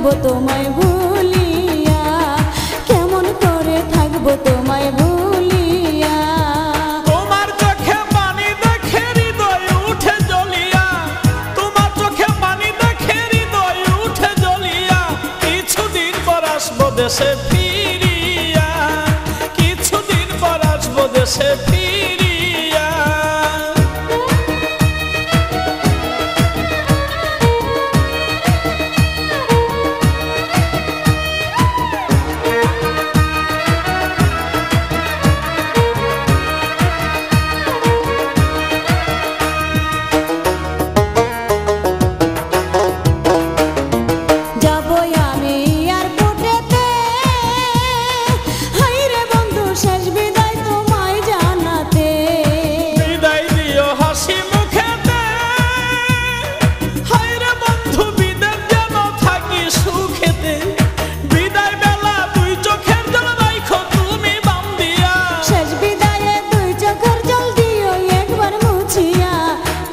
থাকবো তোমায় ভুলিয়া, কেমন করে থাকবো তোমায় ভুলিয়া। তোমার চোখে পানি দেখে হৃদয় উঠে জ্বলিয়া, তোমার চোখে পানি দেখে হৃদয় উঠে জ্বলিয়া, কিছুদিন পর আসবো দেশে ফিরিয়া, কিছুদিন পর আসবো দেশে ফিরিয়া।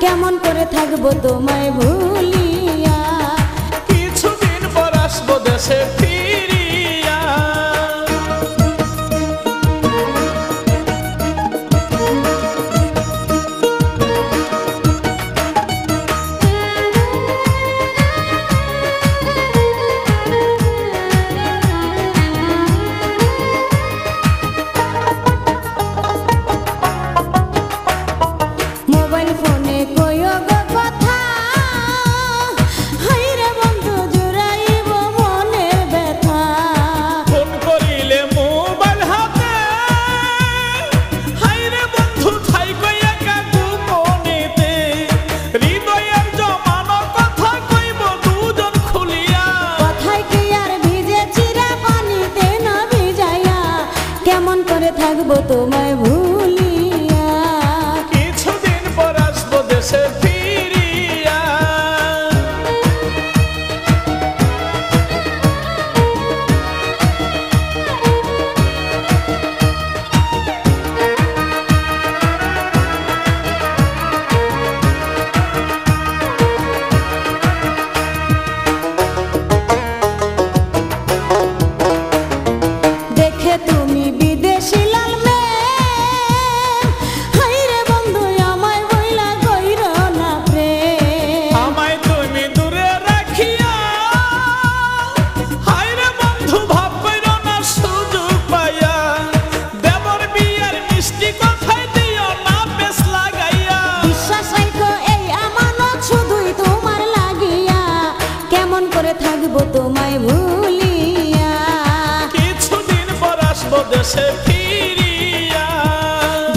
কেমন করে থাকবো তোমায় ভুলিয়া, কিছুদিন পর আসবো দেশে ফিরিয়া। মোবাইল ফোনে কইও গো কথা, হাইরে বন্ধু জুড়াইব মনের ব্যথা। ফোন করিলে মোবাইল হাতে, হাইরে বন্ধু থাইকো একা গোপনেতে, হৃদয়ের জমানো কথা কইব দুজন খুলিয়া, কথায় কি আর ভিজে চিরা পানিতে না ভিজাইয়া, কেমন করে থাকবো তোমায় ভুলিয়া, কিছুদিন পর আসবো দেশে ফিরিয়া। দেখে তুমি বিদেশি লাল মেয়ে, হাইরে বন্ধু আমায় বইলা কইর না প্রেম। আমায় তুমি দূরে রাখিয়া, হায়রে বন্ধু ভাব কইরো না সুযোগ পাইয়া, দেবর বিয়ার মিষ্টি কথাই দিও না বেশ লাগাইয়া, বিশ্বাস রাখো এই আমানত শুধুই তোমার লাগিয়া, কেমন করে থাকবো তোমায় ভুলিয়া, কিছুদিন পর আসবো দেশে ফিরিয়া।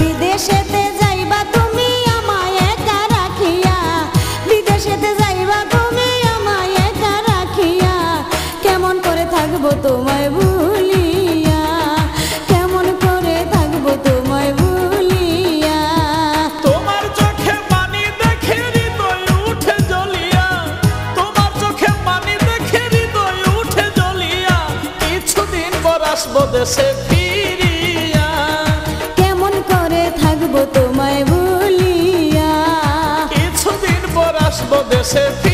বিদেশেতে যাইবা তুমি আমায় একা রাখিয়া, বিদেশেতে যাইবা তুমি আমায় একা রাখিয়া, কেমন করে থাকবো তোমায় ভুলিয়া, কেমন করে থাকবো তোমায় ভুলিয়া। তোমার চোখে পানি দেখে হৃদয় উঠে জ্বলিয়া, তোমার চোখে পানি দেখে হৃদয় উঠে জ্বলিয়া, কিছুদিন পর আসবো দেশে ফিরিয়া, কেমন করে থাকবো তোমায় ভুলিয়া, কিছুদিন পর আসবো দেশে ফিরিয়া।